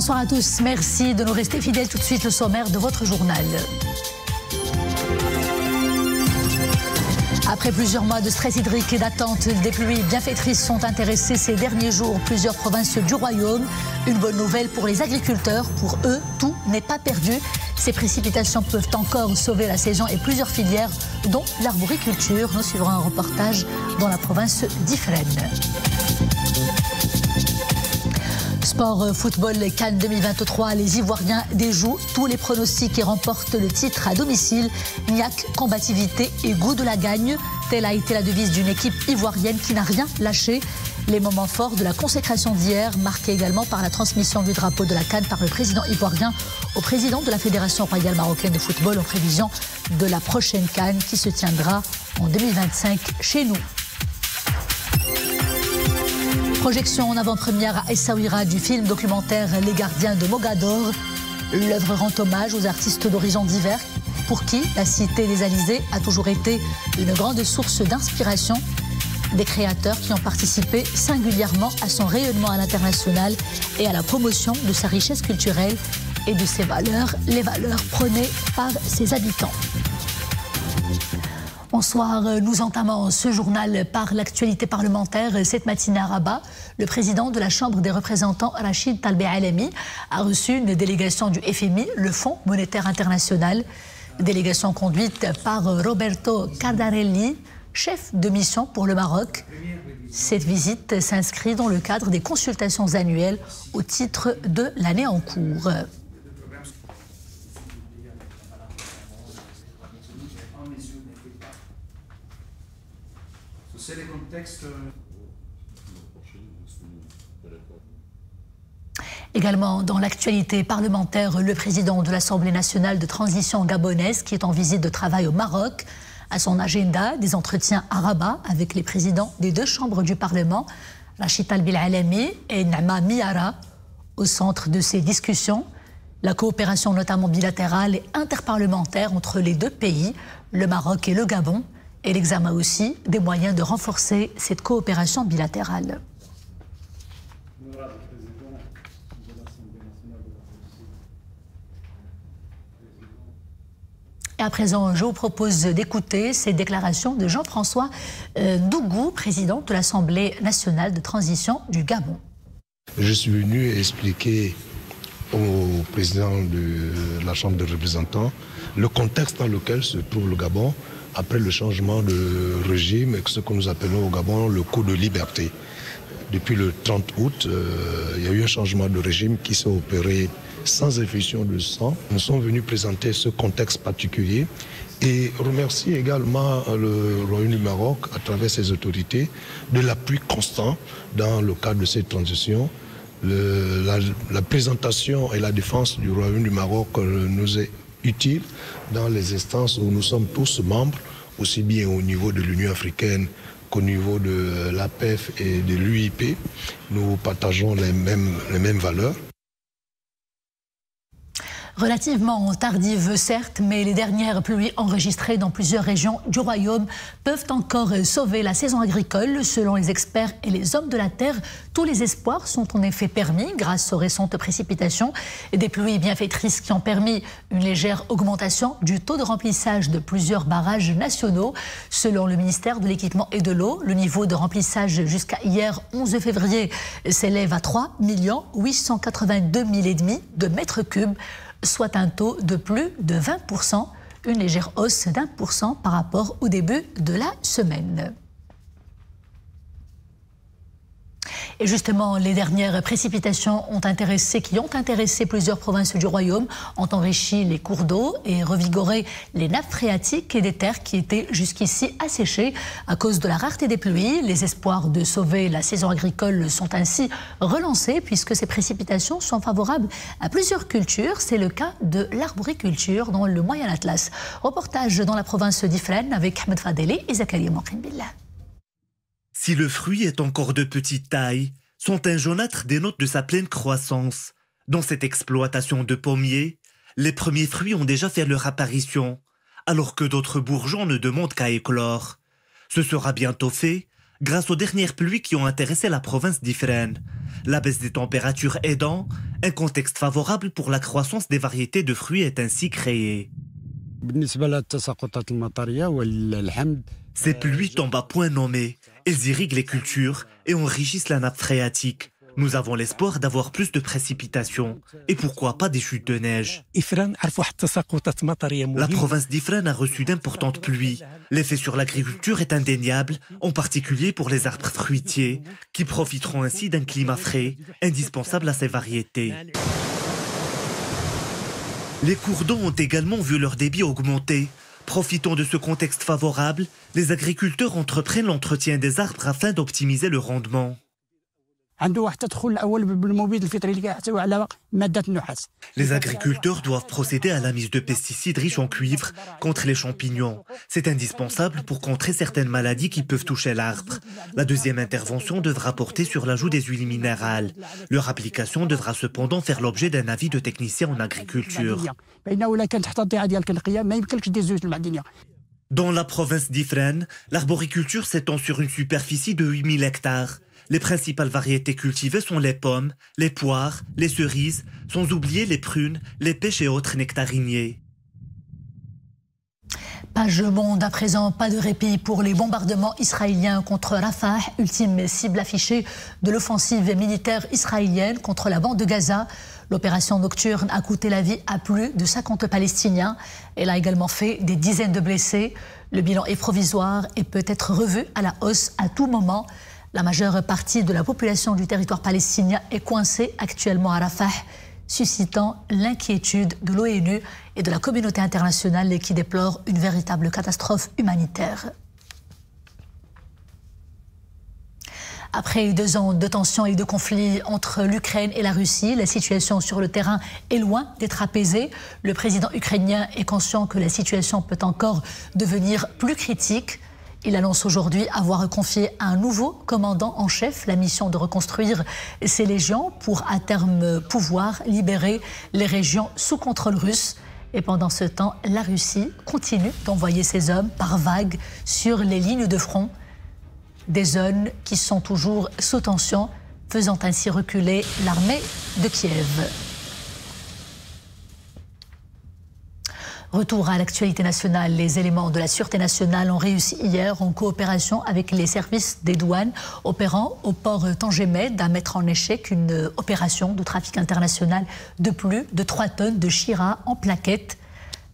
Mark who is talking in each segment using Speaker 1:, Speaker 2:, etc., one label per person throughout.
Speaker 1: Bonsoir à tous, merci de nous rester fidèles. Tout de suite le sommaire de votre journal. Après plusieurs mois de stress hydrique et d'attente, des pluies bienfaitrices sont intéressées ces derniers jours. Plusieurs provinces du royaume. Une bonne nouvelle pour les agriculteurs. Pour eux, tout n'est pas perdu. Ces précipitations peuvent encore sauver la saison et plusieurs filières, dont l'arboriculture. Nous suivrons un reportage dans la province d'Ifrane. Sport football CAN 2023, les Ivoiriens déjouent tous les pronostics et remportent le titre à domicile. Niaque, combativité et goût de la gagne, telle a été la devise d'une équipe ivoirienne qui n'a rien lâché. Les moments forts de la consécration d'hier, marqués également par la transmission du drapeau de la CAN par le président ivoirien au président de la Fédération royale marocaine de football en prévision de la prochaine CAN qui se tiendra en 2025 chez nous. Projection en avant-première à Essaouira du film documentaire Les Gardiens de Mogador. L'œuvre rend hommage aux artistes d'horizons divers pour qui la cité des Alizés a toujours été une grande source d'inspiration. Des créateurs qui ont participé singulièrement à son rayonnement à l'international et à la promotion de sa richesse culturelle et de ses valeurs, les valeurs prônées par ses habitants. Bonsoir, nous entamons ce journal par l'actualité parlementaire. Cette matinée à Rabat, le président de la Chambre des représentants, Rachid Talbi Alami, a reçu une délégation du FMI, le Fonds monétaire international. Délégation conduite par Roberto Cardarelli, chef de mission pour le Maroc. Cette visite s'inscrit dans le cadre des consultations annuelles au titre de l'année en cours.
Speaker 2: C'est les contextes.
Speaker 1: Également dans l'actualité parlementaire, le président de l'Assemblée nationale de transition gabonaise qui est en visite de travail au Maroc. À son agenda, des entretiens à Rabat avec les présidents des deux chambres du Parlement, Rachid Talbi Alami et Naama Miara. Au centre de ces discussions, la coopération notamment bilatérale et interparlementaire entre les deux pays, le Maroc et le Gabon, et l'examen aussi des moyens de renforcer cette coopération bilatérale. Et à présent, je vous propose d'écouter ces déclarations de Jean-François Dougou, président de l'Assemblée nationale de transition du Gabon.
Speaker 3: Je suis venu expliquer au président de la Chambre des représentants le contexte dans lequel se trouve le Gabon après le changement de régime et ce que nous appelons au Gabon le coup de liberté. Depuis le 30 août, il y a eu un changement de régime qui s'est opéré sans effusion de sang. Nous sommes venus présenter ce contexte particulier et remercier également le Royaume du Maroc à travers ses autorités de l'appui constant dans le cadre de cette transition. La présentation et la défense du Royaume du Maroc nous est utile dans les instances où nous sommes tous membres, aussi bien au niveau de l'Union africaine qu'au niveau de l'APEF et de l'UIP. Nous partageons les mêmes valeurs.
Speaker 1: Relativement tardive, certes, mais les dernières pluies enregistrées dans plusieurs régions du Royaume peuvent encore sauver la saison agricole. Selon les experts et les hommes de la terre, tous les espoirs sont en effet permis grâce aux récentes précipitations. Des pluies bienfaitrices qui ont permis une légère augmentation du taux de remplissage de plusieurs barrages nationaux. Selon le ministère de l'Équipement et de l'Eau, le niveau de remplissage jusqu'à hier 11 février s'élève à 3 882 000 de mètres cubes, soit un taux de plus de 20%, une légère hausse d'1% par rapport au début de la semaine. Et justement, les dernières précipitations qui ont intéressé plusieurs provinces du Royaume, ont enrichi les cours d'eau et revigoré les nappes phréatiques et des terres qui étaient jusqu'ici asséchées à cause de la rareté des pluies. Les espoirs de sauver la saison agricole sont ainsi relancés puisque ces précipitations sont favorables à plusieurs cultures. C'est le cas de l'arboriculture dans le Moyen Atlas. Reportage dans la province d'Ifrane avec Ahmed Fadeli et Zakaria Mokrimbillah.
Speaker 4: Si le fruit est encore de petite taille, son teint jaunâtre dénote de sa pleine croissance. Dans cette exploitation de pommiers, les premiers fruits ont déjà fait leur apparition, alors que d'autres bourgeons ne demandent qu'à éclore. Ce sera bientôt fait, grâce aux dernières pluies qui ont intéressé la province d'Ifrane. La baisse des températures aidant, un contexte favorable pour la croissance des variétés de fruits est ainsi créé. Ces pluies tombent à point nommé. Elles irriguent les cultures et enrichissent la nappe phréatique. Nous avons l'espoir d'avoir plus de précipitations et pourquoi pas des chutes de neige. La province d'Ifrane a reçu d'importantes pluies. L'effet sur l'agriculture est indéniable, en particulier pour les arbres fruitiers, qui profiteront ainsi d'un climat frais, indispensable à ces variétés. Les cours d'eau ont également vu leur débit augmenter. Profitant de ce contexte favorable, les agriculteurs entreprennent l'entretien des arbres afin d'optimiser le rendement. Les agriculteurs doivent procéder à la mise de pesticides riches en cuivre contre les champignons. C'est indispensable pour contrer certaines maladies qui peuvent toucher l'arbre. La deuxième intervention devra porter sur l'ajout des huiles minérales. Leur application devra cependant faire l'objet d'un avis de technicien en agriculture. Dans la province d'Ifrane, l'arboriculture s'étend sur une superficie de 8000 hectares. Les principales variétés cultivées sont les pommes, les poires, les cerises, sans oublier les prunes, les pêches et autres nectariniers.
Speaker 1: Page Monde à présent, pas de répit pour les bombardements israéliens contre Rafah, ultime cible affichée de l'offensive militaire israélienne contre la bande de Gaza. L'opération nocturne a coûté la vie à plus de 50 Palestiniens. Elle a également fait des dizaines de blessés. Le bilan est provisoire et peut être revu à la hausse à tout moment. La majeure partie de la population du territoire palestinien est coincée actuellement à Rafah, suscitant l'inquiétude de l'ONU et de la communauté internationale qui déplore une véritable catastrophe humanitaire. Après 2 ans de tensions et de conflits entre l'Ukraine et la Russie, la situation sur le terrain est loin d'être apaisée. Le président ukrainien est conscient que la situation peut encore devenir plus critique. Il annonce aujourd'hui avoir confié à un nouveau commandant en chef la mission de reconstruire ses légions pour à terme pouvoir libérer les régions sous contrôle russe. Et pendant ce temps, la Russie continue d'envoyer ses hommes par vagues sur les lignes de front, des zones qui sont toujours sous tension, faisant ainsi reculer l'armée de Kiev. Retour à l'actualité nationale, les éléments de la Sûreté nationale ont réussi hier en coopération avec les services des douanes opérant au port Tangemed à mettre en échec une opération de trafic international de plus de 3 tonnes de Chira en plaquettes.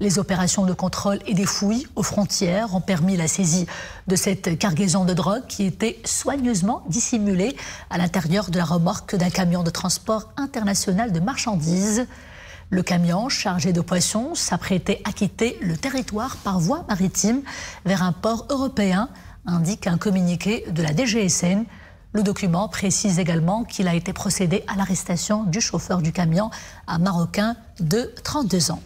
Speaker 1: Les opérations de contrôle et des fouilles aux frontières ont permis la saisie de cette cargaison de drogue qui était soigneusement dissimulée à l'intérieur de la remorque d'un camion de transport international de marchandises. Le camion chargé de poissons s'apprêtait à quitter le territoire par voie maritime vers un port européen, indique un communiqué de la DGSN. Le document précise également qu'il a été procédé à l'arrestation du chauffeur du camion, un Marocain de 32 ans.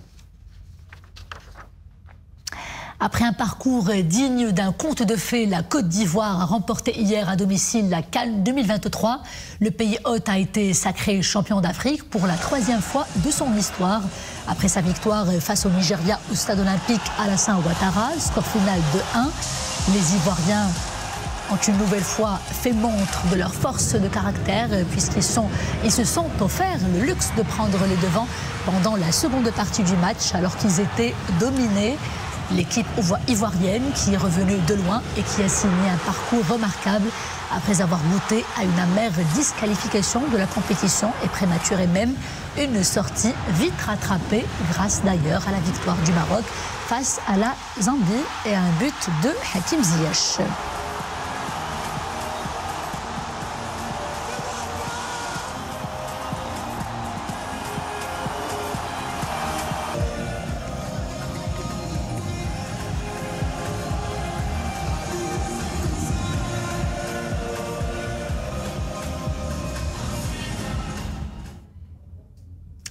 Speaker 1: Après un parcours digne d'un conte de fées, la Côte d'Ivoire a remporté hier à domicile la CAN 2023. Le pays hôte a été sacré champion d'Afrique pour la 3e fois de son histoire. Après sa victoire face au Nigeria au stade olympique Alassane Ouattara, score final de 1, les Ivoiriens ont une nouvelle fois fait montre de leur force de caractère puisqu'ils se sont offerts le luxe de prendre les devants pendant la seconde partie du match alors qu'ils étaient dominés. L'équipe ivoirienne qui est revenue de loin et qui a signé un parcours remarquable après avoir goûté à une amère disqualification de la compétition et prématuré même une sortie vite rattrapée grâce d'ailleurs à la victoire du Maroc face à la Zambie et à un but de Hakim Ziyech.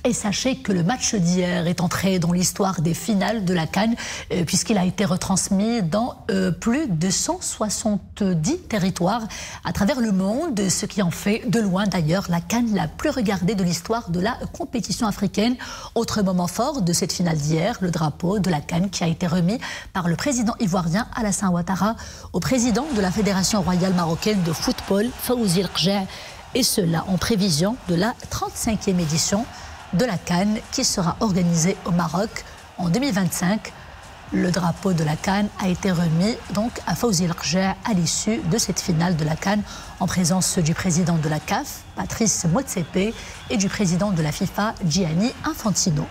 Speaker 1: Et sachez que le match d'hier est entré dans l'histoire des finales de la CAN, puisqu'il a été retransmis dans plus de 170 territoires à travers le monde, ce qui en fait de loin d'ailleurs la CAN la plus regardée de l'histoire de la compétition africaine. Autre moment fort de cette finale d'hier, le drapeau de la CAN qui a été remis par le président ivoirien Alassane Ouattara au président de la Fédération royale marocaine de football, Fawzi El-Rjah, et cela en prévision de la 35e édition de la CAN qui sera organisée au Maroc en 2025. Le drapeau de la CAN a été remis donc à Fawzi El-Rjah à l'issue de cette finale de la CAN en présence du président de la CAF, Patrice Motsepe, et du président de la FIFA, Gianni Infantino.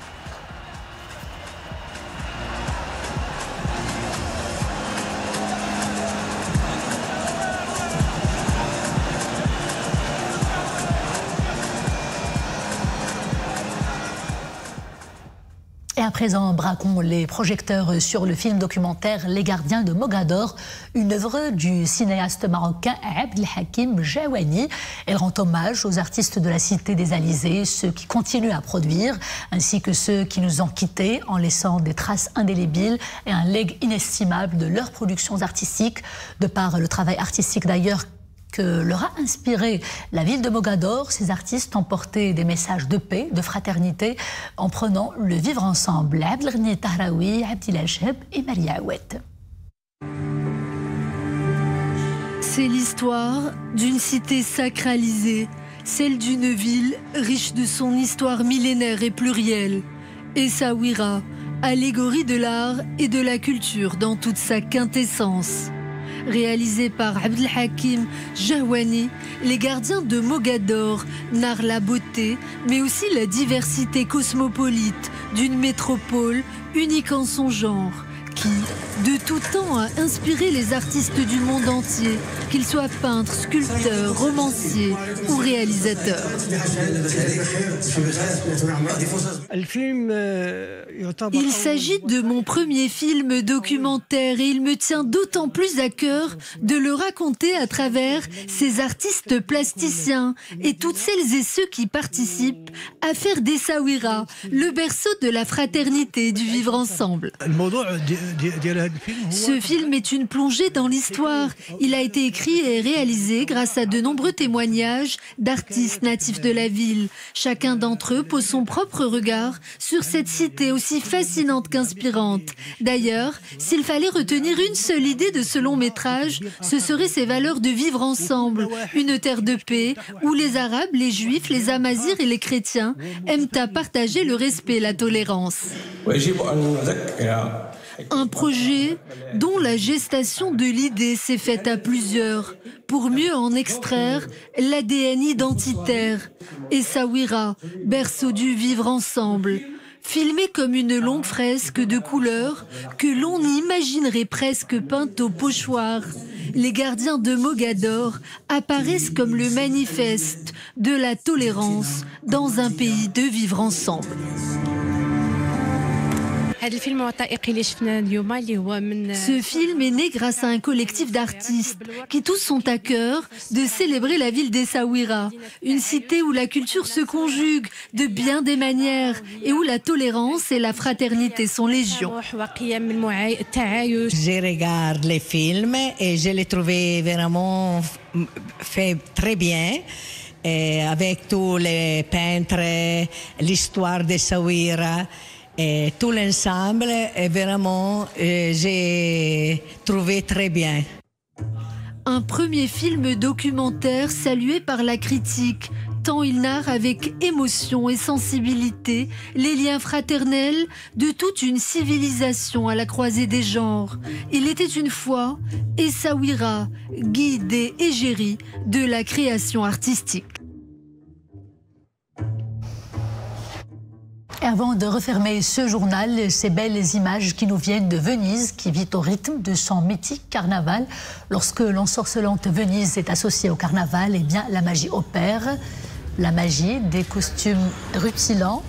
Speaker 1: Et à présent, braquons les projecteurs sur le film documentaire Les Gardiens de Mogador, une œuvre du cinéaste marocain Abdelhakim Jawani. Elle rend hommage aux artistes de la Cité des Alizés, ceux qui continuent à produire, ainsi que ceux qui nous ont quittés en laissant des traces indélébiles et un legs inestimable de leurs productions artistiques, de par le travail artistique d'ailleurs que leur a inspiré la ville de Mogador. Ces artistes ont porté des messages de paix, de fraternité, en prenant le vivre ensemble. Abdelghani Tahraoui, Abdillah Cheb et Maria Aouet.
Speaker 2: C'est l'histoire d'une cité sacralisée, celle d'une ville riche de son histoire millénaire et plurielle. Essaouira, allégorie de l'art et de la culture dans toute sa quintessence. Réalisé par Abdelhakim Jawani, Les Gardiens de Mogador narrent la beauté, mais aussi la diversité cosmopolite d'une métropole unique en son genre, qui, de tout temps, a inspiré les artistes du monde entier, qu'ils soient peintres, sculpteurs, romanciers ou réalisateurs. Il s'agit de mon premier film documentaire et il me tient d'autant plus à cœur de le raconter à travers ces artistes plasticiens et toutes celles et ceux qui participent à faire d'Essaouira le berceau de la fraternité et du vivre ensemble. Ce film est une plongée dans l'histoire. Il a été écrit et réalisé grâce à de nombreux témoignages d'artistes natifs de la ville. Chacun d'entre eux pose son propre regard sur cette cité aussi fascinante qu'inspirante. D'ailleurs, s'il fallait retenir une seule idée de ce long métrage, ce serait ces valeurs de vivre ensemble. Une terre de paix où les Arabes, les Juifs, les Amazirs et les chrétiens aiment à partager le respect et la tolérance. Un projet dont la gestation de l'idée s'est faite à plusieurs, pour mieux en extraire l'ADN identitaire. Essaouira, berceau du vivre ensemble, filmé comme une longue fresque de couleurs que l'on imaginerait presque peinte au pochoir. Les Gardiens de Mogador apparaissent comme le manifeste de la tolérance dans un pays de vivre ensemble. Ce film est né grâce à un collectif d'artistes qui tous ont à cœur de célébrer la ville d'Essaouira, une cité où la culture se conjugue de bien des manières et où la tolérance et la fraternité sont légion.
Speaker 5: Je regarde les films et je les trouvais vraiment fait très bien. Et avec tous les peintres, l'histoire d'Essaouira, et tout l'ensemble, vraiment, j'ai trouvé très bien.
Speaker 2: Un premier film documentaire salué par la critique, tant il narre avec émotion et sensibilité les liens fraternels de toute une civilisation à la croisée des genres. Il était une fois Essaouira, guide et égérie de la création artistique.
Speaker 1: Et avant de refermer ce journal, ces belles images qui nous viennent de Venise, qui vit au rythme de son mythique carnaval. Lorsque l'ensorcelante Venise est associée au carnaval, eh bien, la magie opère. La magie des costumes rutilants,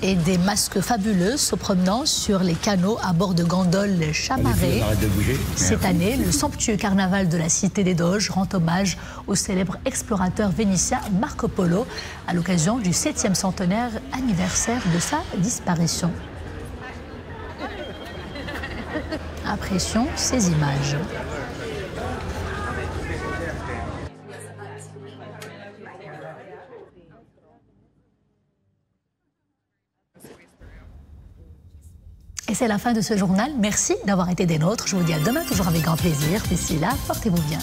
Speaker 1: Et des masques fabuleux se promenant sur les canaux à bord de gondoles chamarrées. Cette année, le somptueux carnaval de la Cité des Doges rend hommage au célèbre explorateur vénitien Marco Polo à l'occasion du 7e centenaire anniversaire de sa disparition. Apprécions ces images. Et c'est la fin de ce journal. Merci d'avoir été des nôtres. Je vous dis à demain, toujours avec grand plaisir. D'ici là, portez-vous bien.